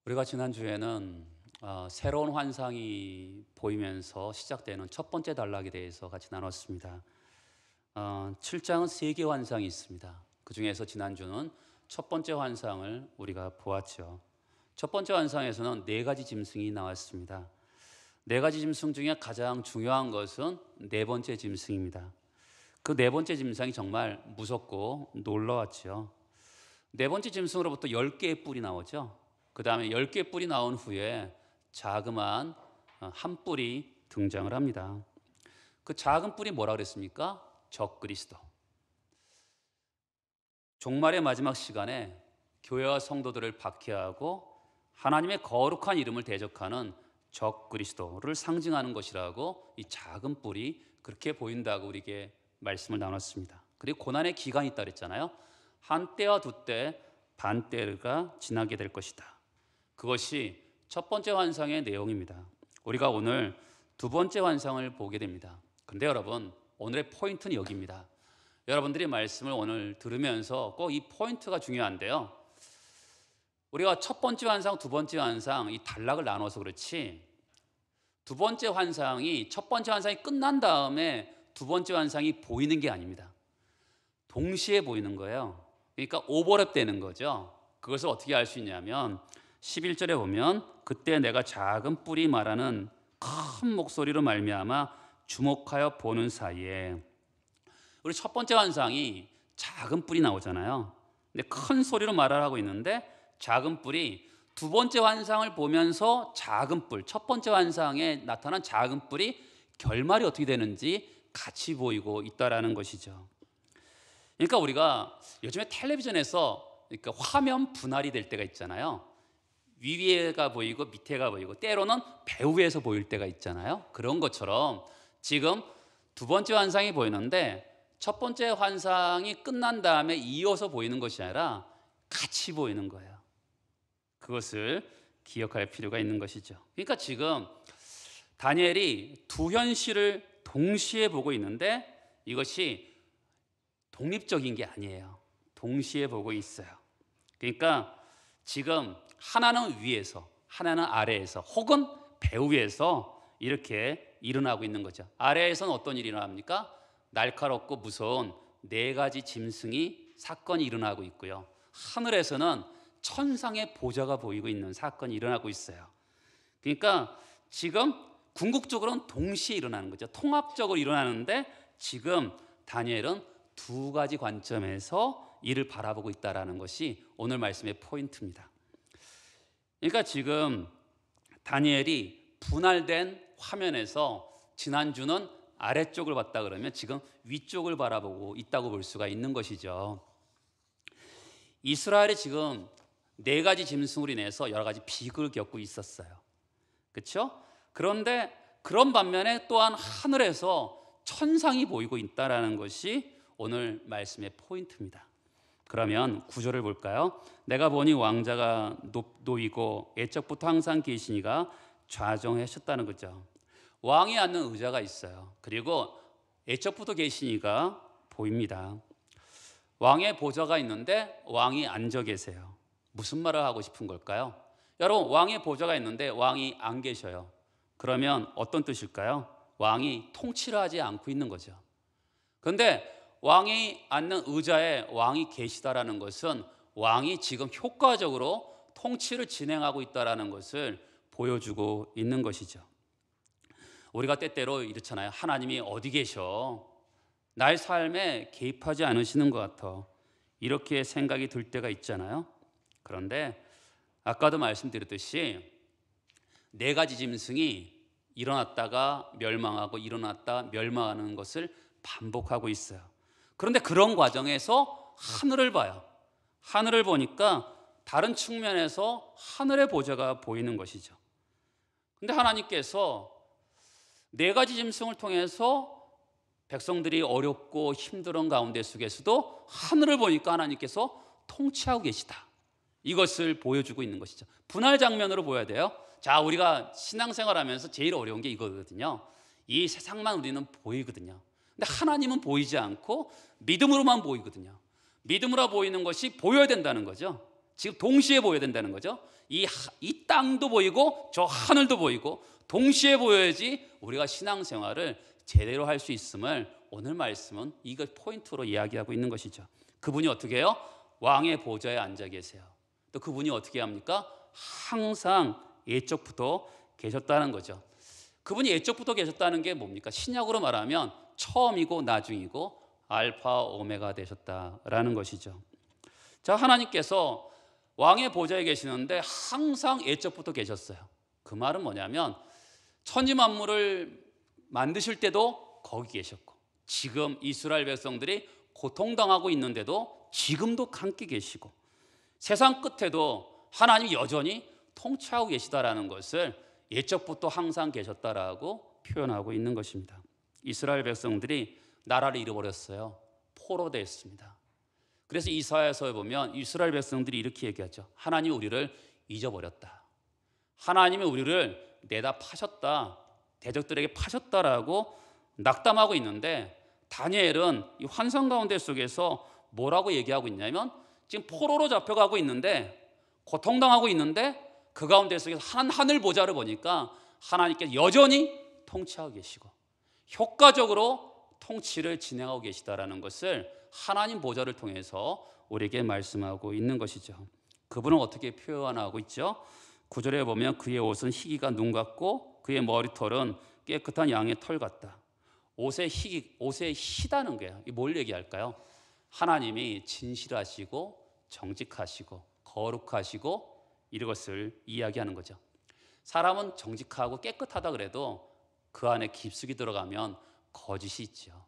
우리가 지난주에는 새로운 환상이 보이면서 시작되는 첫 번째 단락에 대해서 같이 나눴습니다. 7장은 세 개의 환상이 있습니다. 그 중에서 지난주는 첫 번째 환상을 우리가 보았죠. 첫 번째 환상에서는 네 가지 짐승이 나왔습니다. 네 가지 짐승 중에 가장 중요한 것은 네 번째 짐승입니다. 그 네 번째 짐승이 정말 무섭고 놀라웠죠. 네 번째 짐승으로부터 10개의 뿔이 나오죠. 그 다음에 10개의 뿔이 나온 후에 자그마한 한 뿔이 등장을 합니다. 그 작은 뿔이 뭐라 그랬습니까? 적그리스도. 종말의 마지막 시간에 교회와 성도들을 박해하고 하나님의 거룩한 이름을 대적하는 적그리스도를 상징하는 것이라고 이 작은 뿔이 그렇게 보인다고 우리에게 말씀을 나눴습니다. 그리고 고난의 기간이 있다 그랬잖아요. 한 때와 두 때, 반 때가 지나게 될 것이다. 그것이 첫 번째 환상의 내용입니다. 우리가 오늘 두 번째 환상을 보게 됩니다. 그런데 여러분, 오늘의 포인트는 여기입니다. 여러분들이 말씀을 오늘 들으면서 꼭 이 포인트가 중요한데요. 우리가 첫 번째 환상, 두 번째 환상 이 단락을 나눠서 그렇지 두 번째 환상이 첫 번째 환상이 끝난 다음에 두 번째 환상이 보이는 게 아닙니다. 동시에 보이는 거예요. 그러니까 오버랩 되는 거죠. 그것을 어떻게 알 수 있냐면 11절에 보면 그때 내가 작은 뿔이 말하는 큰 목소리로 말미암아 주목하여 보는 사이에 우리 첫 번째 환상이 작은 뿔이 나오잖아요. 근데 큰 소리로 말을 하고 있는데 작은 뿔이 두 번째 환상을 보면서 작은 뿔, 첫 번째 환상에 나타난 작은 뿔이 결말이 어떻게 되는지 같이 보이고 있다라는 것이죠. 그러니까 우리가 요즘에 텔레비전에서 그러니까 화면 분할이 될 때가 있잖아요. 위에가 보이고 밑에가 보이고 때로는 배후에서 보일 때가 있잖아요. 그런 것처럼 지금 두 번째 환상이 보이는데 첫 번째 환상이 끝난 다음에 이어서 보이는 것이 아니라 같이 보이는 거예요. 그것을 기억할 필요가 있는 것이죠. 그러니까 지금 다니엘이 두 현실을 동시에 보고 있는데 이것이 독립적인 게 아니에요. 동시에 보고 있어요. 그러니까 지금 하나는 위에서 하나는 아래에서 혹은 배후에서 이렇게 일어나고 있는 거죠. 아래에서는 어떤 일이 일어납니까? 날카롭고 무서운 네 가지 짐승이 사건이 일어나고 있고요. 하늘에서는 천상의 보좌가 보이고 있는 사건이 일어나고 있어요. 그러니까 지금 궁극적으로는 동시에 일어나는 거죠. 통합적으로 일어나는데 지금 다니엘은 두 가지 관점에서 이를 바라보고 있다는 것이 오늘 말씀의 포인트입니다. 그러니까 지금 다니엘이 분할된 화면에서 지난주는 아래쪽을 봤다 그러면 지금 위쪽을 바라보고 있다고 볼 수가 있는 것이죠. 이스라엘이 지금 네 가지 짐승으로 인해서 여러 가지 비극을 겪고 있었어요. 그렇죠? 그런데 그런 반면에 또한 하늘에서 천상이 보이고 있다는 것이 오늘 말씀의 포인트입니다. 그러면 구절을 볼까요? 내가 보니 왕자가 놓이고 애적부터 항상 계시니가 좌정하셨다는 거죠. 왕이 앉는 의자가 있어요. 그리고 애적부터 계시니가 보입니다. 왕의 보좌가 있는데 왕이 앉아 계세요. 무슨 말을 하고 싶은 걸까요? 여러분, 왕의 보좌가 있는데 왕이 안 계셔요. 그러면 어떤 뜻일까요? 왕이 통치를 하지 않고 있는 거죠. 그런데 왕이 앉는 의자에 왕이 계시다라는 것은 왕이 지금 효과적으로 통치를 진행하고 있다라는 것을 보여주고 있는 것이죠. 우리가 때때로 이렇잖아요. 하나님이 어디 계셔? 나의 삶에 개입하지 않으시는 것 같아. 이렇게 생각이 들 때가 있잖아요. 그런데 아까도 말씀드렸듯이 네 가지 짐승이 일어났다가 멸망하고 일어났다 멸망하는 것을 반복하고 있어요. 그런데 그런 과정에서 하늘을 봐요. 하늘을 보니까 다른 측면에서 하늘의 보좌가 보이는 것이죠. 근데 하나님께서 네 가지 짐승을 통해서 백성들이 어렵고 힘든 가운데 속에서도 하늘을 보니까 하나님께서 통치하고 계시다. 이것을 보여주고 있는 것이죠. 분할 장면으로 보여야 돼요. 자, 우리가 신앙생활하면서 제일 어려운 게 이거거든요. 이 세상만 우리는 보이거든요. 근데 하나님은 보이지 않고 믿음으로만 보이거든요. 믿음으로 보이는 것이 보여야 된다는 거죠. 지금 동시에 보여야 된다는 거죠. 이 땅도 보이고 저 하늘도 보이고 동시에 보여야지 우리가 신앙생활을 제대로 할 수 있음을 오늘 말씀은 이걸 포인트로 이야기하고 있는 것이죠. 그분이 어떻게 해요? 왕의 보좌에 앉아 계세요. 또 그분이 어떻게 합니까? 항상 예적부터 계셨다는 거죠. 그분이 예적부터 계셨다는 게 뭡니까? 신약으로 말하면 처음이고 나중이고 알파 오메가 되셨다라는 것이죠. 자, 하나님께서 왕의 보좌에 계시는데 항상 예적부터 계셨어요. 그 말은 뭐냐면 천지 만물을 만드실 때도 거기 계셨고, 지금 이스라엘 백성들이 고통당하고 있는데도 지금도 함께 계시고, 세상 끝에도 하나님이 여전히 통치하고 계시다라는 것을 예적부터 항상 계셨다라고 표현하고 있는 것입니다. 이스라엘 백성들이 나라를 잃어버렸어요. 포로됐습니다. 그래서 이사야서에 보면 이스라엘 백성들이 이렇게 얘기하죠. 하나님이 우리를 잊어버렸다. 하나님이 우리를 내다 파셨다. 대적들에게 파셨다라고 낙담하고 있는데, 다니엘은 이 환상 가운데 속에서 뭐라고 얘기하고 있냐면 지금 포로로 잡혀가고 있는데, 고통당하고 있는데 그 가운데 속에서 하늘 보좌를 보니까 하나님께서 여전히 통치하고 계시고 효과적으로 통치를 진행하고 계시다라는 것을 하나님 보좌를 통해서 우리에게 말씀하고 있는 것이죠. 그분은 어떻게 표현하고 있죠? 9절에 보면 그의 옷은 희기가 눈 같고 그의 머리털은 깨끗한 양의 털 같다. 옷의 희다는 거예요. 뭘 얘기할까요? 하나님이 진실하시고 정직하시고 거룩하시고 이것을 이야기하는 거죠. 사람은 정직하고 깨끗하다 그래도 그 안에 깊숙이 들어가면 거짓이 있죠.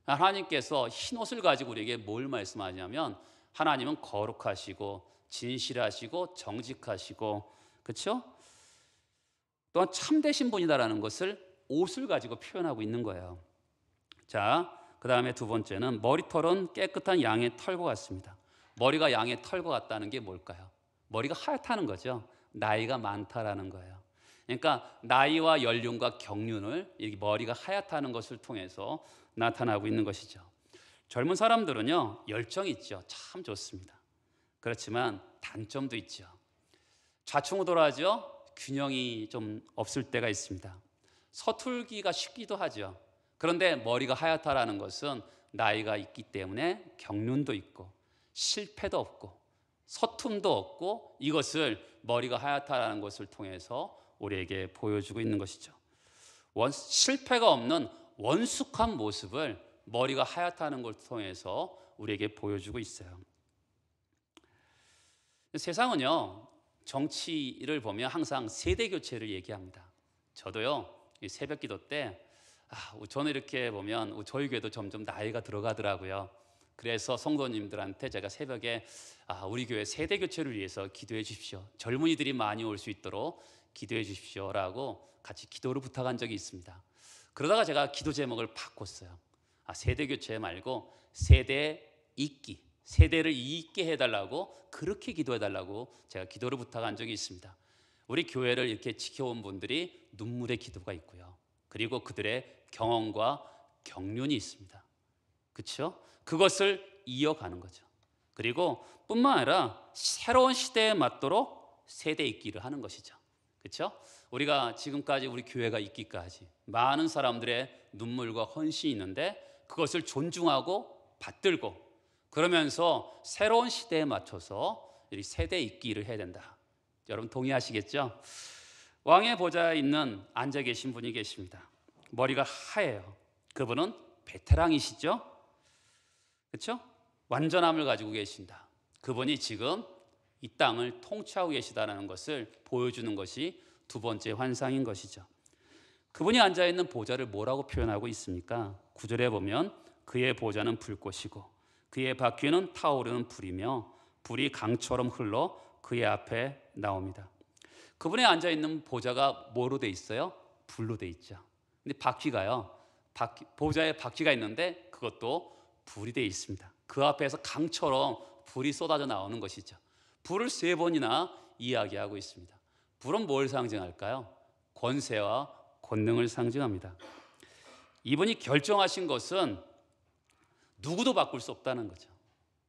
하나님께서 흰 옷을 가지고 우리에게 뭘 말씀하냐면 하나님은 거룩하시고 진실하시고 정직하시고, 그렇죠? 또한 참되신 분이다라는 것을 옷을 가지고 표현하고 있는 거예요. 자, 그 다음에 두 번째는 머리털은 깨끗한 양의 털과 같습니다. 머리가 양의 털과 같다는 게 뭘까요? 머리가 하얗다는 거죠. 나이가 많다라는 거예요. 그러니까 나이와 연륜과 경륜을 이렇게 머리가 하얗다는 것을 통해서 나타나고 있는 것이죠. 젊은 사람들은요, 열정이 있죠. 참 좋습니다. 그렇지만 단점도 있죠. 좌충우돌하죠. 균형이 좀 없을 때가 있습니다. 서툴기가 쉽기도 하죠. 그런데 머리가 하얗다라는 것은 나이가 있기 때문에 경륜도 있고 실패도 없고 서툼도 없고, 이것을 머리가 하얗다라는 것을 통해서 우리에게 보여주고 있는 것이죠. 실패가 없는 원숙한 모습을 머리가 하얗다는 걸 통해서 우리에게 보여주고 있어요. 세상은요, 정치를 보면 항상 세대 교체를 얘기합니다. 저도요, 새벽 기도 때 저는 이렇게 보면 저희 교회도 점점 나이가 들어가더라고요. 그래서 성도님들한테 제가 새벽에 우리 교회 세대 교체를 위해서 기도해 주십시오. 젊은이들이 많이 올 수 있도록 기도해 주십시오라고 같이 기도를 부탁한 적이 있습니다. 그러다가 제가 기도 제목을 바꿨어요. 세대 교체 말고 세대 잇기, 세대를 잇게 해달라고, 그렇게 기도해달라고 제가 기도를 부탁한 적이 있습니다. 우리 교회를 이렇게 지켜온 분들이 눈물의 기도가 있고요. 그리고 그들의 경험과 경륜이 있습니다. 그렇죠? 그것을 이어가는 거죠. 그리고 뿐만 아니라 새로운 시대에 맞도록 세대 잇기를 하는 것이죠. 그렇죠? 우리가 지금까지 우리 교회가 있기까지 많은 사람들의 눈물과 헌신이 있는데 그것을 존중하고 받들고, 그러면서 새로운 시대에 맞춰서 이 세대 잇기를 해야 된다. 여러분 동의하시겠죠? 왕의 보좌에 있는 앉아 계신 분이 계십니다. 머리가 하얘요. 그분은 베테랑이시죠? 그렇죠? 완전함을 가지고 계신다. 그분이 지금 이 땅을 통치하고 계시다는 것을 보여주는 것이 두 번째 환상인 것이죠. 그분이 앉아있는 보좌를 뭐라고 표현하고 있습니까? 9절에 보면 그의 보좌는 불꽃이고 그의 바퀴는 타오르는 불이며 불이 강처럼 흘러 그의 앞에 나옵니다. 그분이 앉아있는 보좌가 뭐로 돼 있어요? 불로 돼 있죠. 근데 바퀴가요, 보좌에 바퀴가 있는데 그것도 불이 돼 있습니다. 그 앞에서 강처럼 불이 쏟아져 나오는 것이죠. 불을 3번이나 이야기하고 있습니다. 불은 뭘 상징할까요? 권세와 권능을 상징합니다. 이분이 결정하신 것은 누구도 바꿀 수 없다는 거죠.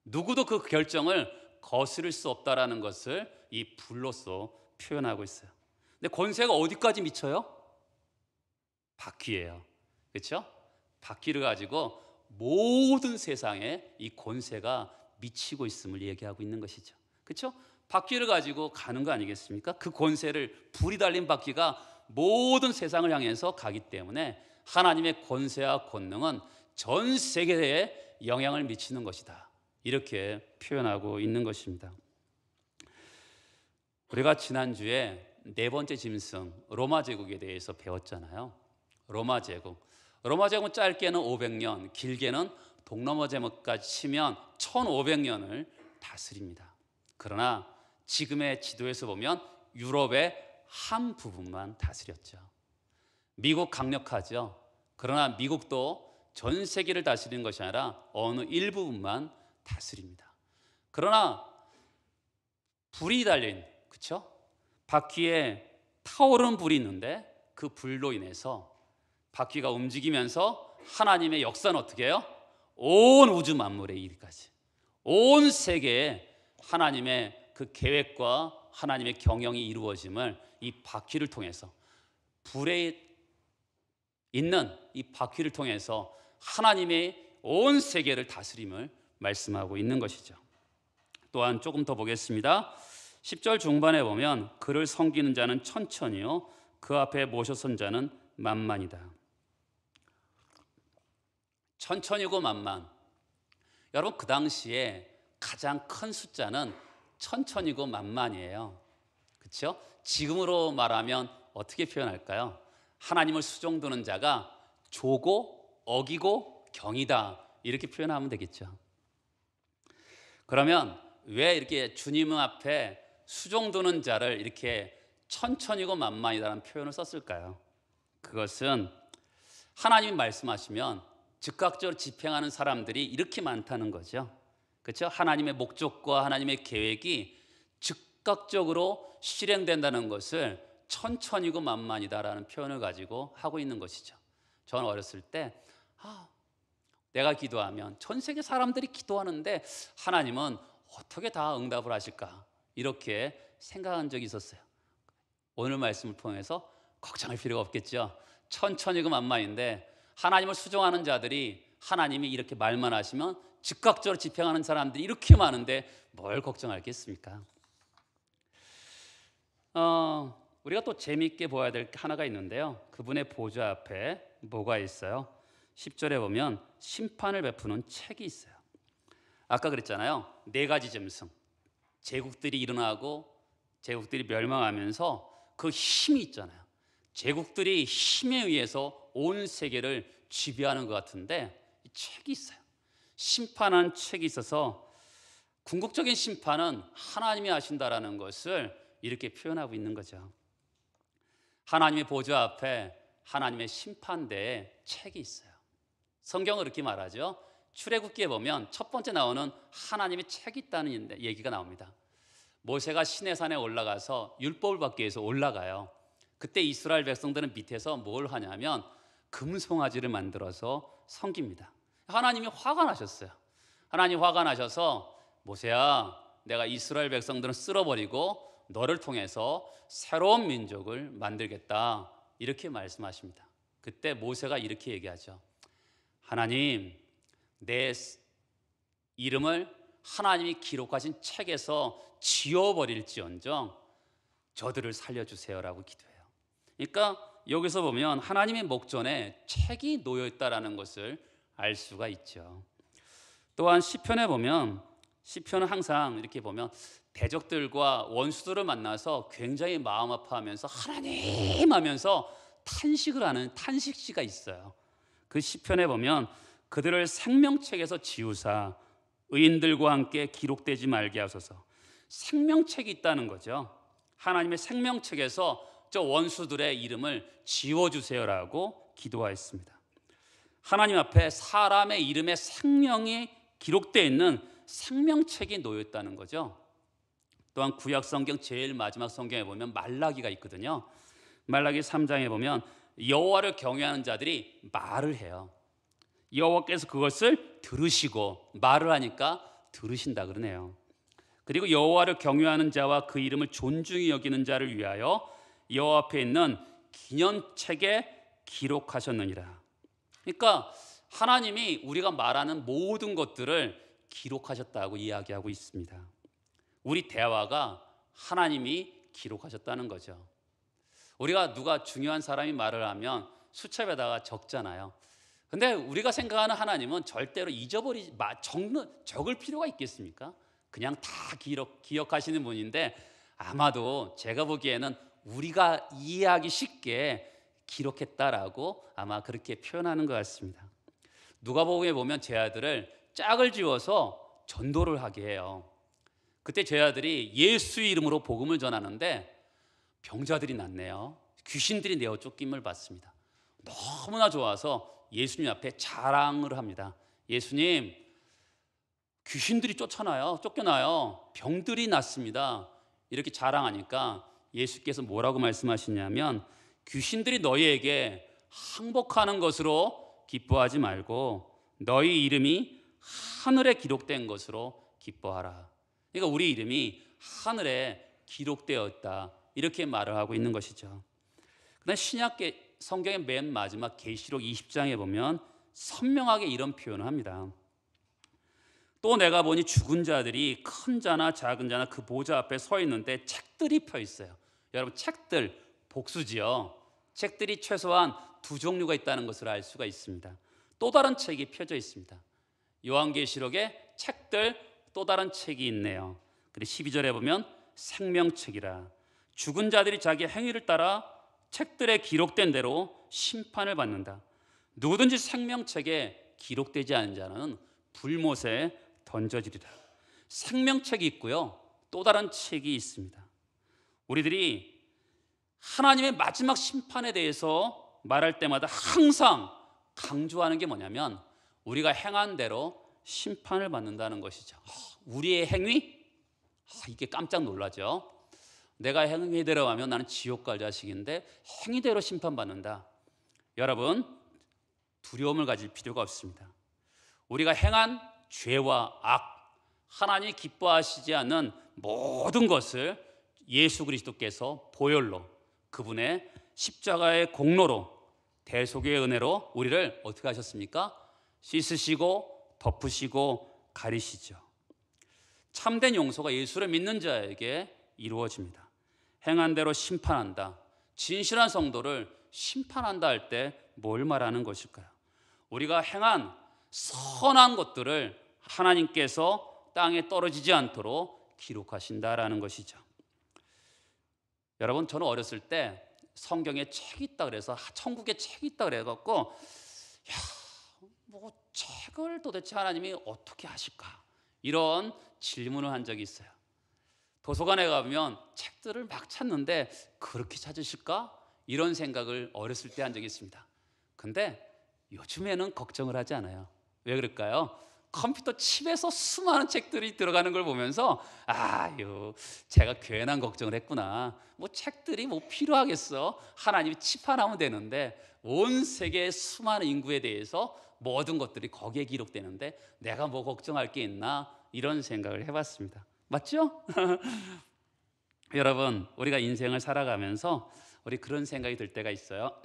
누구도 그 결정을 거스를 수 없다라는 것을 이 불로써 표현하고 있어요. 근데 권세가 어디까지 미쳐요? 바퀴예요. 그렇죠? 바퀴를 가지고 모든 세상에 이 권세가 미치고 있음을 얘기하고 있는 것이죠. 그렇죠? 바퀴를 가지고 가는 거 아니겠습니까? 그 권세를, 불이 달린 바퀴가 모든 세상을 향해서 가기 때문에 하나님의 권세와 권능은 전 세계에 영향을 미치는 것이다, 이렇게 표현하고 있는 것입니다. 우리가 지난주에 네 번째 짐승 로마 제국에 대해서 배웠잖아요. 로마 제국은 짧게는 500년, 길게는 동로마 제국까지 치면 1500년을 다스립니다. 그러나 지금의 지도에서 보면 유럽의 한 부분만 다스렸죠. 미국 강력하죠. 그러나 미국도 전 세계를 다스리는 것이 아니라 어느 일부분만 다스립니다. 그러나 불이 달린, 그렇죠? 바퀴에 타오르는 불이 있는데 그 불로 인해서 바퀴가 움직이면서 하나님의 역사는 어떻게 해요? 온 우주 만물에 이르기까지, 온 세계에 하나님의 그 계획과 하나님의 경영이 이루어짐을 이 바퀴를 통해서, 불에 있는 이 바퀴를 통해서 하나님의 온 세계를 다스림을 말씀하고 있는 것이죠. 또한 조금 더 보겠습니다. 10절 중반에 보면 그를 섬기는 자는 천천히요 그 앞에 모셔선 자는 만만이다. 천천히고 만만. 여러분, 그 당시에 가장 큰 숫자는 천천히고 만만이에요. 그렇죠? 지금으로 말하면 어떻게 표현할까요? 하나님을 수종드는 자가 조고 어기고 경이다, 이렇게 표현하면 되겠죠. 그러면 왜 이렇게 주님 앞에 수종드는 자를 이렇게 천천히고 만만이다라는 표현을 썼을까요? 그것은 하나님이 말씀하시면 즉각적으로 집행하는 사람들이 이렇게 많다는 거죠. 그렇죠? 하나님의 목적과 하나님의 계획이 즉각적으로 실행된다는 것을 천천히고 만만이다라는 표현을 가지고 하고 있는 것이죠. 저는 어렸을 때 내가 기도하면 전 세계 사람들이 기도하는데 하나님은 어떻게 다 응답을 하실까, 이렇게 생각한 적이 있었어요. 오늘 말씀을 통해서 걱정할 필요가 없겠죠. 천천히고 만만인데 하나님을 수종하는 자들이, 하나님이 이렇게 말만 하시면 즉각적으로 집행하는 사람들이 이렇게 많은데 뭘 걱정하겠습니까? 우리가 또 재미있게 보아야 될 하나가 있는데요. 그분의 보좌 앞에 뭐가 있어요? 10절에 보면 심판을 베푸는 책이 있어요. 아까 그랬잖아요. 네 가지 짐승, 제국들이 일어나고 제국들이 멸망하면서 그 힘이 있잖아요. 제국들이 힘에 의해서 온 세계를 지배하는 것 같은데 이 책이 있어요. 심판하는 책이 있어서 궁극적인 심판은 하나님이 하신다라는 것을 이렇게 표현하고 있는 거죠. 하나님의 보좌 앞에 하나님의 심판대에 책이 있어요. 성경은 이렇게 말하죠. 출애굽기에 보면 첫 번째 나오는 하나님의 책이 있다는 얘기가 나옵니다. 모세가 시내산에 올라가서 율법을 받기 위해서 올라가요. 그때 이스라엘 백성들은 밑에서 뭘 하냐면 금송아지를 만들어서 섬깁니다. 하나님이 화가 나셨어요. 하나님 화가 나셔서 모세야, 내가 이스라엘 백성들은 쓸어버리고 너를 통해서 새로운 민족을 만들겠다, 이렇게 말씀하십니다. 그때 모세가 이렇게 얘기하죠. 하나님, 내 이름을 하나님이 기록하신 책에서 지워버릴지언정 저들을 살려주세요라고 기도해요. 그러니까 여기서 보면 하나님의 목전에 책이 놓여있다라는 것을 알 수가 있죠. 또한 시편에 보면, 시편은 항상 이렇게 보면 대적들과 원수들을 만나서 굉장히 마음 아파하면서 하나님 하면서 탄식을 하는 탄식시가 있어요. 그 시편에 보면 그들을 생명책에서 지우사 의인들과 함께 기록되지 말게 하소서. 생명책이 있다는 거죠. 하나님의 생명책에서 저 원수들의 이름을 지워주세요라고 기도하였습니다. 하나님 앞에 사람의 이름에 생명이 기록되어 있는 생명책이 놓여있다는 거죠. 또한 구약 성경 제일 마지막 성경에 보면 말라기가 있거든요. 말라기 3장에 보면 여호와를 경외하는 자들이 말을 해요. 여호와께서 그것을 들으시고, 말을 하니까 들으신다 그러네요. 그리고 여호와를 경외하는 자와 그 이름을 존중히 여기는 자를 위하여 여호와 앞에 있는 기념책에 기록하셨느니라. 그러니까 하나님이 우리가 말하는 모든 것들을 기록하셨다고 이야기하고 있습니다. 우리 대화가 하나님이 기록하셨다는 거죠. 우리가 누가 중요한 사람이 말을 하면 수첩에다가 적잖아요. 근데 우리가 생각하는 하나님은 절대로 적을 필요가 있겠습니까? 그냥 다 기억하시는 분인데, 아마도 제가 보기에는 우리가 이해하기 쉽게 기록했다라고 아마 그렇게 표현하는 것 같습니다. 누가복음에 보면 제 아들을 짝을 지어서 전도를 하게 해요. 그때 제 아들이 예수 이름으로 복음을 전하는데 병자들이 낫네요. 귀신들이 내어 쫓김을 받습니다. 너무나 좋아서 예수님 앞에 자랑을 합니다. 예수님, 귀신들이 쫓겨나요. 병들이 낫습니다. 이렇게 자랑하니까 예수께서 뭐라고 말씀하시냐면, 귀신들이 너희에게 항복하는 것으로 기뻐하지 말고 너희 이름이 하늘에 기록된 것으로 기뻐하라. 그러니까 우리 이름이 하늘에 기록되었다, 이렇게 말을 하고 있는 것이죠. 그다음 신약 성경의 맨 마지막 계시록 20장에 보면 선명하게 이런 표현을 합니다. 또 내가 보니 죽은 자들이 큰 자나 작은 자나 그 보좌 앞에 서 있는데 책들이 펴 있어요. 여러분, 책들 복수지요. 책들이 최소한 두 종류가 있다는 것을 알 수가 있습니다. 또 다른 책이 펴져 있습니다. 요한계시록에 책들 또 다른 책이 있네요. 그리고 12절에 보면 생명책이라, 죽은 자들이 자기 행위를 따라 책들에 기록된 대로 심판을 받는다. 누구든지 생명책에 기록되지 않은 자는 불못에 던져지리라. 생명책이 있고요, 또 다른 책이 있습니다. 우리들이 하나님의 마지막 심판에 대해서 말할 때마다 항상 강조하는 게 뭐냐면, 우리가 행한 대로 심판을 받는다는 것이죠. 우리의 행위? 이게 깜짝 놀라죠. 내가 행위대로 하면 나는 지옥 갈 자식인데 행위대로 심판받는다. 여러분, 두려움을 가질 필요가 없습니다. 우리가 행한 죄와 악, 하나님이 기뻐하시지 않는 모든 것을 예수 그리스도께서 보혈로, 그분의 십자가의 공로로, 대속의 은혜로 우리를 어떻게 하셨습니까? 씻으시고 덮으시고 가리시죠. 참된 용서가 예수를 믿는 자에게 이루어집니다. 행한 대로 심판한다, 진실한 성도를 심판한다 할 때 뭘 말하는 것일까요? 우리가 행한 선한 것들을 하나님께서 땅에 떨어지지 않도록 기록하신다라는 것이죠. 여러분, 저는 어렸을 때 성경에 책이 있다 그래서, 천국에 책이 있다 그래갖고, 뭐 책을 도대체 하나님이 어떻게 하실까, 이런 질문을 한 적이 있어요. 도서관에 가면 책들을 막 찾는데 그렇게 찾으실까? 이런 생각을 어렸을 때 한 적이 있습니다. 근데 요즘에는 걱정을 하지 않아요. 왜 그럴까요? 컴퓨터 칩에서 수많은 책들이 들어가는 걸 보면서, 제가 괜한 걱정을 했구나. 뭐 책들이 뭐 필요하겠어. 하나님이 칩 하나 하면 되는데 온 세계의 수많은 인구에 대해서 모든 것들이 거기에 기록되는데 내가 뭐 걱정할 게 있나, 이런 생각을 해봤습니다. 맞죠? 여러분, 우리가 인생을 살아가면서 우리 그런 생각이 들 때가 있어요.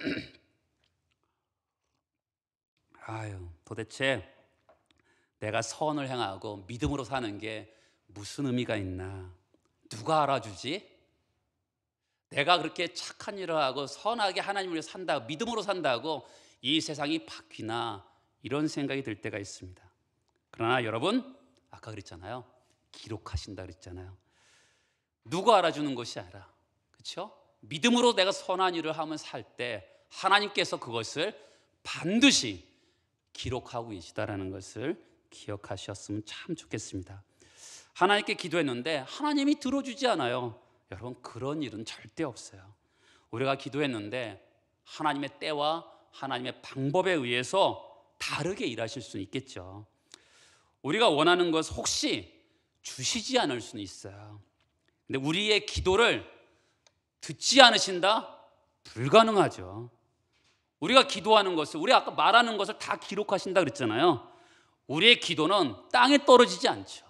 도대체 내가 선을 행하고 믿음으로 사는 게 무슨 의미가 있나? 누가 알아주지? 내가 그렇게 착한 일을 하고 선하게 하나님을 위해 산다고, 믿음으로 산다고 이 세상이 바뀌나? 이런 생각이 들 때가 있습니다. 그러나 여러분, 아까 그랬잖아요. 기록하신다 그랬잖아요. 누가 알아주는 것이 아니라, 그렇죠? 믿음으로 내가 선한 일을 하면 살 때 하나님께서 그것을 반드시 기록하고 계시다라는 것을 기억하셨으면 참 좋겠습니다. 하나님께 기도했는데 하나님이 들어주지 않아요. 여러분, 그런 일은 절대 없어요. 우리가 기도했는데 하나님의 때와 하나님의 방법에 의해서 다르게 일하실 수는 있겠죠. 우리가 원하는 것 혹시 주시지 않을 수는 있어요. 근데 우리의 기도를 듣지 않으신다? 불가능하죠. 우리가 기도하는 것을, 우리 아까 말하는 것을 다 기록하신다 그랬잖아요. 우리의 기도는 땅에 떨어지지 않죠.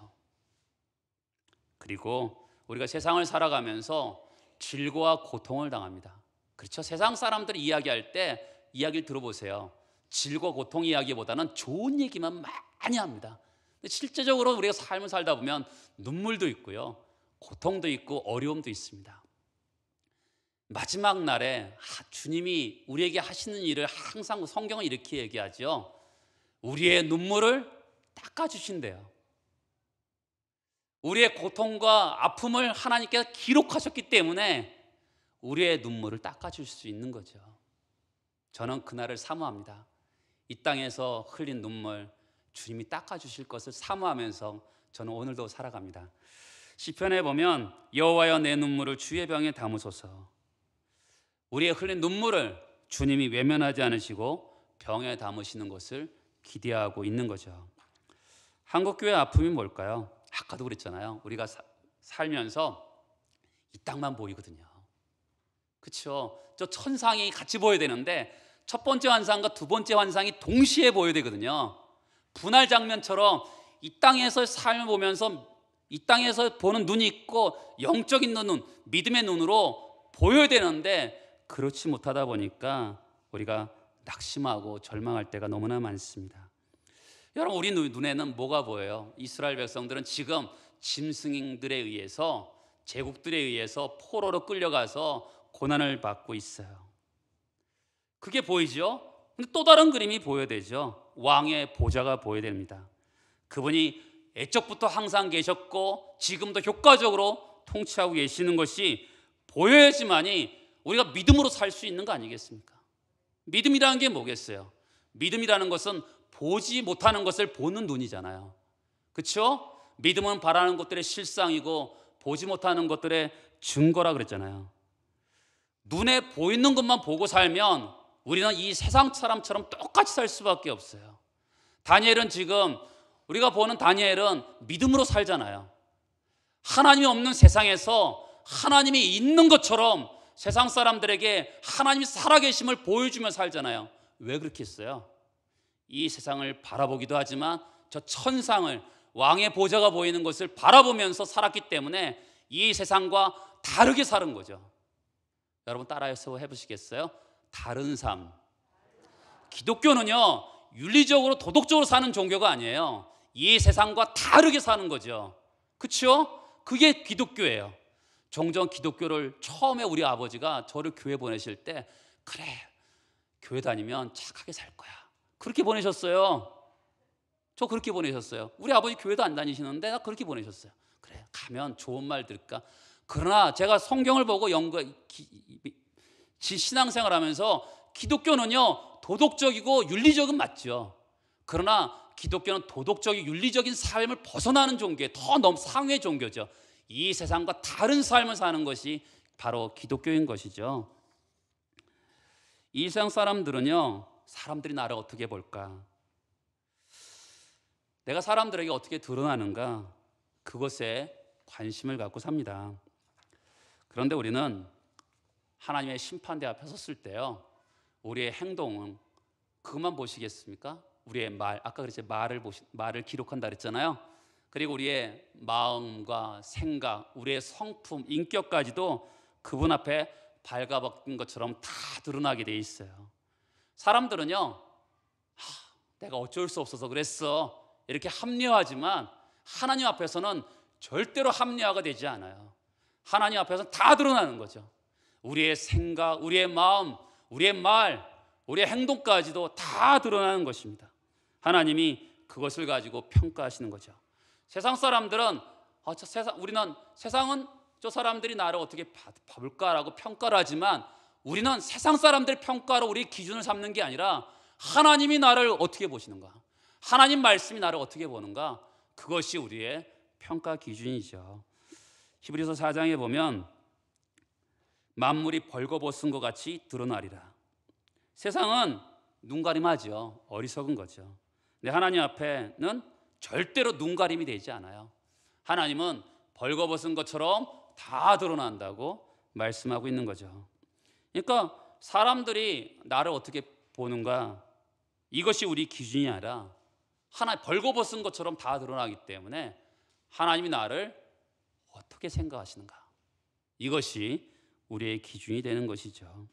그리고 우리가 세상을 살아가면서 질고와 고통을 당합니다. 그렇죠? 세상 사람들이 이야기할 때 이야기를 들어보세요. 질고 고통 이야기보다는 좋은 얘기만 많이 합니다. 근데 실제적으로 우리가 삶을 살다 보면 눈물도 있고요, 고통도 있고 어려움도 있습니다. 마지막 날에 주님이 우리에게 하시는 일을 항상 성경은 이렇게 얘기하죠. 우리의 눈물을 닦아주신대요. 우리의 고통과 아픔을 하나님께서 기록하셨기 때문에 우리의 눈물을 닦아줄 수 있는 거죠. 저는 그날을 사모합니다. 이 땅에서 흘린 눈물 주님이 닦아주실 것을 사모하면서 저는 오늘도 살아갑니다. 시편에 보면 여호와여 내 눈물을 주의 병에 담으소서. 우리의 흘린 눈물을 주님이 외면하지 않으시고 병에 담으시는 것을 기대하고 있는 거죠. 한국교회 아픔이 뭘까요? 아까도 그랬잖아요. 우리가 살면서 이 땅만 보이거든요. 그렇죠? 저 천상이 같이 보여야 되는데 첫 번째 환상과 두 번째 환상이 동시에 보여야 되거든요. 분할 장면처럼 이 땅에서 삶을 보면서 이 땅에서 보는 눈이 있고 영적인 눈, 믿음의 눈으로 보여야 되는데 그렇지 못하다 보니까 우리가 낙심하고 절망할 때가 너무나 많습니다. 여러분, 우리 눈에는 뭐가 보여요? 이스라엘 백성들은 지금 짐승들에 의해서, 제국들에 의해서 포로로 끌려가서 고난을 받고 있어요. 그게 보이죠? 근데 또 다른 그림이 보여야 되죠. 왕의 보좌가 보여야 됩니다. 그분이 애적부터 항상 계셨고 지금도 효과적으로 통치하고 계시는 것이 보여야지만이 우리가 믿음으로 살 수 있는 거 아니겠습니까? 믿음이라는 게 뭐겠어요? 믿음이라는 것은 보지 못하는 것을 보는 눈이잖아요. 그렇죠? 믿음은 바라는 것들의 실상이고 보지 못하는 것들의 증거라 그랬잖아요. 눈에 보이는 것만 보고 살면 우리는 이 세상 사람처럼 똑같이 살 수밖에 없어요. 다니엘은 지금 우리가 보는 다니엘은 믿음으로 살잖아요. 하나님이 없는 세상에서 하나님이 있는 것처럼 세상 사람들에게 하나님이 살아계심을 보여주며 살잖아요. 왜 그렇게 했어요? 이 세상을 바라보기도 하지만 저 천상을, 왕의 보좌가 보이는 것을 바라보면서 살았기 때문에 이 세상과 다르게 사는 거죠. 여러분 따라해서 해보시겠어요? 다른 삶. 기독교는요, 윤리적으로 도덕적으로 사는 종교가 아니에요. 이 세상과 다르게 사는 거죠. 그렇죠? 그게 기독교예요. 종종 기독교를 처음에 우리 아버지가 저를 교회 보내실 때 그래, 교회 다니면 착하게 살 거야, 그렇게 보내셨어요. 저 그렇게 보내셨어요. 우리 아버지 교회도 안 다니시는데 나 그렇게 보내셨어요. 그래, 가면 좋은 말 들을까. 그러나 제가 성경을 보고 신앙생활 하면서 기독교는요, 도덕적이고 윤리적은 맞죠. 그러나 기독교는 도덕적인 윤리적인 삶을 벗어나는 종교예요. 더 너무 상회 종교죠. 이 세상과 다른 삶을 사는 것이 바로 기독교인 것이죠. 이 세상 사람들은요, 사람들이 나를 어떻게 볼까, 내가 사람들에게 어떻게 드러나는가, 그것에 관심을 갖고 삽니다. 그런데 우리는 하나님의 심판대 앞에 섰을 때요, 우리의 행동은 그것만 보시겠습니까? 우리의 말, 아까 그랬죠, 말을 기록한다 그랬잖아요. 그리고 우리의 마음과 생각, 우리의 성품, 인격까지도 그분 앞에 발가벗긴 것처럼 다 드러나게 돼 있어요. 사람들은요, 내가 어쩔 수 없어서 그랬어, 이렇게 합리화하지만 하나님 앞에서는 절대로 합리화가 되지 않아요. 하나님 앞에서는 다 드러나는 거죠. 우리의 생각, 우리의 마음, 우리의 말, 우리의 행동까지도 다 드러나는 것입니다. 하나님이 그것을 가지고 평가하시는 거죠. 세상 사람들은 우리는 세상은 저 사람들이 나를 어떻게 봐볼까라고 평가를 하지만 우리는 세상 사람들의 평가로 우리의 기준을 삼는 게 아니라 하나님이 나를 어떻게 보시는가, 하나님 말씀이 나를 어떻게 보는가, 그것이 우리의 평가 기준이죠. 히브리서 4장에 보면 만물이 벌거벗은 것 같이 드러나리라. 세상은 눈가림하죠. 어리석은 거죠. 근데 하나님 앞에는 절대로 눈가림이 되지 않아요. 하나님은 벌거벗은 것처럼 다 드러난다고 말씀하고 있는 거죠. 그러니까 사람들이 나를 어떻게 보는가, 이것이 우리 기준이 아니라 하나 벌거벗은 것처럼 다 드러나기 때문에 하나님이 나를 어떻게 생각하시는가? 이것이 우리의 기준이 되는 것이죠.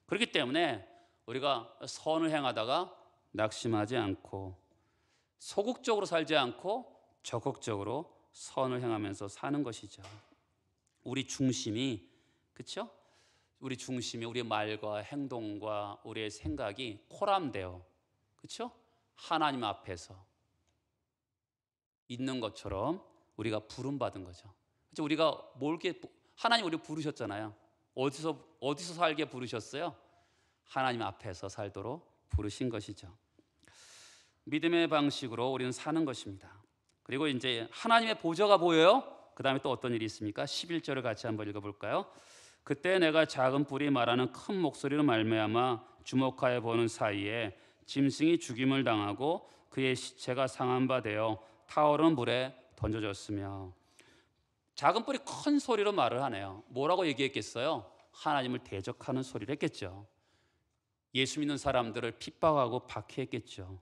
그렇기 때문에 우리가 선을 행하다가 낙심하지 않고 소극적으로 살지 않고 적극적으로 선을 행하면서 사는 것이죠. 우리 중심이, 그렇죠? 우리 중심이 우리의 말과 행동과 우리의 생각이 포함되어, 그렇죠? 하나님 앞에서 있는 것처럼 우리가 부름받은 거죠. 그렇죠? 우리가 하나님 우리 부르셨잖아요. 어디서 살게 부르셨어요? 하나님 앞에서 살도록 부르신 것이죠. 믿음의 방식으로 우리는 사는 것입니다. 그리고 이제 하나님의 보좌가 보여요. 그 다음에 또 어떤 일이 있습니까? 11절을 같이 한번 읽어볼까요? 그때 내가 작은 뿔이 말하는 큰 목소리로 말미암아 주목하여 보는 사이에 짐승이 죽임을 당하고 그의 시체가 상한 바 되어 타오르는 물에 던져졌으며. 작은 뿔이 큰 소리로 말을 하네요. 뭐라고 얘기했겠어요? 하나님을 대적하는 소리를 했겠죠. 예수 믿는 사람들을 핍박하고 박해했겠죠.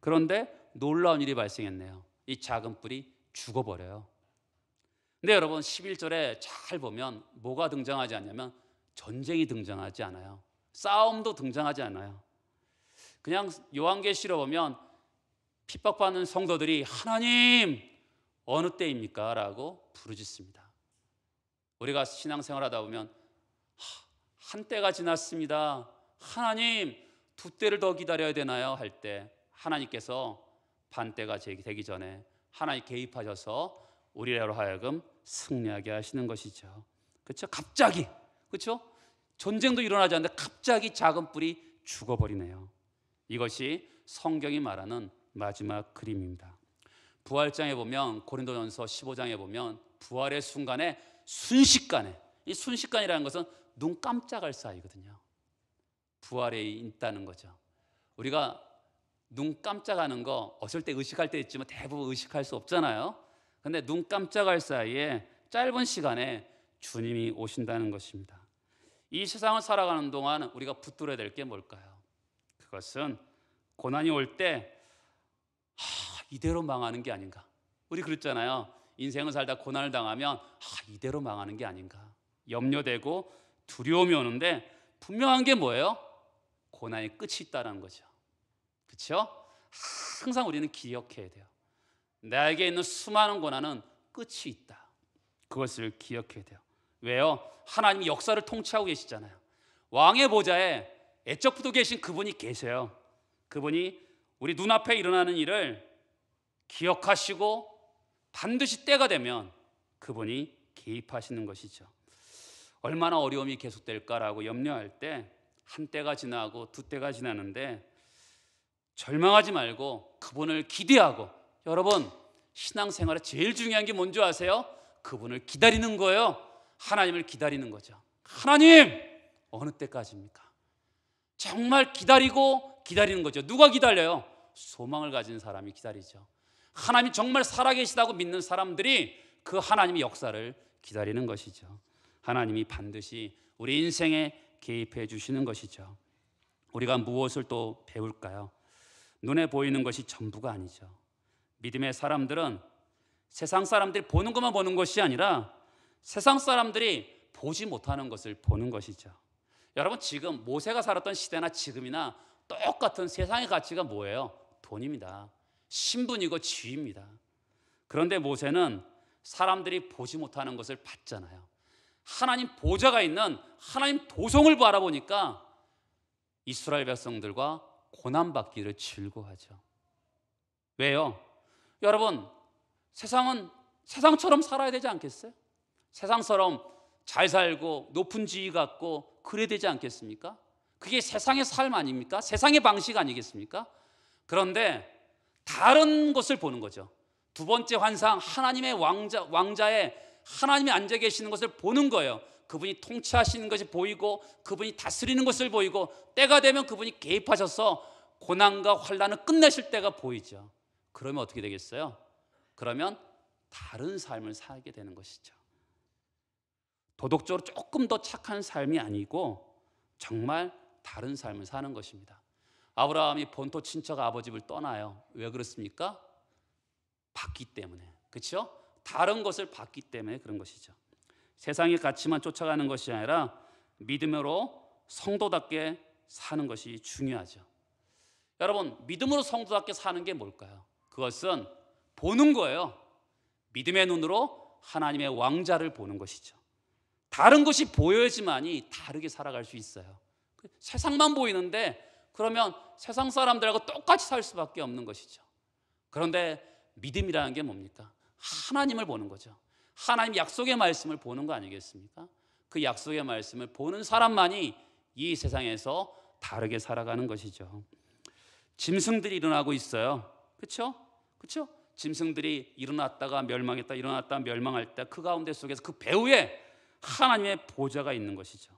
그런데 놀라운 일이 발생했네요. 이 작은 뿔이 죽어버려요. 근데 여러분 11절에 잘 보면 뭐가 등장하지 않냐면 전쟁이 등장하지 않아요. 싸움도 등장하지 않아요. 그냥 요한계시로 보면 핍박받는 성도들이 하나님 어느 때입니까? 라고 부르짖습니다. 우리가 신앙생활하다 보면 한 때가 지났습니다. 하나님 두 때를 더 기다려야 되나요? 할 때 하나님께서 반때가 되기 전에 하나님 개입하셔서 우리로 하여금 승리하게 하시는 것이죠. 그렇죠? 갑자기, 그렇죠? 전쟁도 일어나지 않는데 갑자기 작은 뿔이 죽어버리네요. 이것이 성경이 말하는 마지막 그림입니다. 부활장에 보면, 고린도전서 15장에 보면 부활의 순간에 순식간에, 이 순식간이라는 것은 눈 깜짝할 사이거든요. 부활에 있다는 거죠. 우리가 눈 깜짝하는 거 어쩔 때 의식할 때 있지만 대부분 의식할 수 없잖아요. 근데 눈 깜짝할 사이에 짧은 시간에 주님이 오신다는 것입니다. 이 세상을 살아가는 동안 우리가 붙들어야 될 게 뭘까요? 그것은 고난이 올 때 이대로 망하는 게 아닌가. 우리 그랬잖아요. 인생을 살다 고난을 당하면 이대로 망하는 게 아닌가. 염려되고 두려움이 오는데 분명한 게 뭐예요? 고난의 끝이 있다는 거죠. 그렇죠? 항상 우리는 기억해야 돼요. 나에게 있는 수많은 고난은 끝이 있다. 그것을 기억해야 돼요. 왜요? 하나님이 역사를 통치하고 계시잖아요. 왕의 보좌에 애적부터 계신 그분이 계세요. 그분이 우리 눈앞에 일어나는 일을 기억하시고 반드시 때가 되면 그분이 개입하시는 것이죠. 얼마나 어려움이 계속될까라고 염려할 때 한 때가 지나고 두 때가 지나는데 절망하지 말고 그분을 기대하고, 여러분 신앙생활에 제일 중요한 게 뭔지 아세요? 그분을 기다리는 거예요. 하나님을 기다리는 거죠. 하나님 어느 때까지입니까? 정말 기다리는 거죠. 누가 기다려요? 소망을 가진 사람이 기다리죠. 하나님이 정말 살아계시다고 믿는 사람들이 그 하나님의 역사를 기다리는 것이죠. 하나님이 반드시 우리 인생에 개입해 주시는 것이죠. 우리가 무엇을 또 배울까요? 눈에 보이는 것이 전부가 아니죠. 믿음의 사람들은 세상 사람들이 보는 것만 보는 것이 아니라 세상 사람들이 보지 못하는 것을 보는 것이죠. 여러분 지금 모세가 살았던 시대나 지금이나 똑같은 세상의 가치가 뭐예요? 돈입니다. 신분이고 지위입니다. 그런데 모세는 사람들이 보지 못하는 것을 봤잖아요. 하나님 보좌가 있는 하나님 도성을 바라보니까 이스라엘 백성들과 고난받기를 즐거워하죠. 왜요? 여러분 세상은 세상처럼 살아야 되지 않겠어요? 세상처럼 잘 살고 높은 지위 갖고 그래야 되지 않겠습니까? 그게 세상의 삶 아닙니까? 세상의 방식 아니겠습니까? 그런데 다른 것을 보는 거죠. 두 번째 환상, 하나님의 왕자에 하나님이 앉아 계시는 것을 보는 거예요. 그분이 통치하시는 것이 보이고 그분이 다스리는 것을 보이고 때가 되면 그분이 개입하셔서 고난과 환난을 끝내실 때가 보이죠. 그러면 어떻게 되겠어요? 그러면 다른 삶을 살게 되는 것이죠. 도덕적으로 조금 더 착한 삶이 아니고 정말 다른 삶을 사는 것입니다. 아브라함이 본토 친척 아버지 집을 떠나요. 왜 그렇습니까? 받기 때문에. 그렇죠? 다른 것을 봤기 때문에 그런 것이죠. 세상의 가치만 쫓아가는 것이 아니라 믿음으로 성도답게 사는 것이 중요하죠. 여러분, 믿음으로 성도답게 사는 게 뭘까요? 그것은 보는 거예요. 믿음의 눈으로 하나님의 왕자를 보는 것이죠. 다른 것이 보여야지만이 다르게 살아갈 수 있어요. 세상만 보이는데 그러면 세상 사람들하고 똑같이 살 수밖에 없는 것이죠. 그런데 믿음이라는 게 뭡니까? 하나님을 보는 거죠. 하나님 약속의 말씀을 보는 거 아니겠습니까? 그 약속의 말씀을 보는 사람만이 이 세상에서 다르게 살아가는 것이죠. 짐승들이 일어나고 있어요. 그렇죠? 그렇죠? 짐승들이 일어났다가 멸망했다, 일어났다가 멸망할 때 그 가운데 속에서 그 배후에 하나님의 보좌가 있는 것이죠.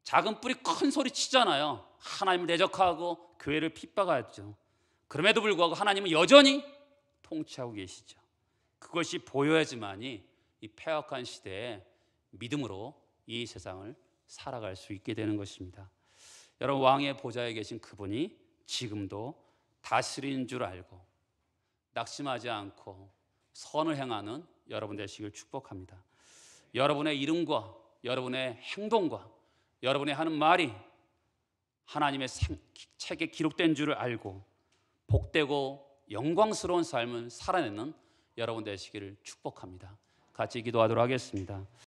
작은 뿔이 큰 소리 치잖아요. 하나님을 대적하고 교회를 핍박하죠. 그럼에도 불구하고 하나님은 여전히 통치하고 계시죠. 그것이 보여야지만이 이 패역한 시대에 믿음으로 이 세상을 살아갈 수 있게 되는 것입니다. 여러분, 왕의 보좌에 계신 그분이 지금도 다스리는 줄 알고 낙심하지 않고 선을 행하는 여러분 되시길 축복합니다. 여러분의 이름과 여러분의 행동과 여러분이 하는 말이 하나님의 책에 기록된 줄을 알고 복되고 영광스러운 삶을 살아내는 여러분 되시기를 축복합니다. 같이 기도하도록 하겠습니다.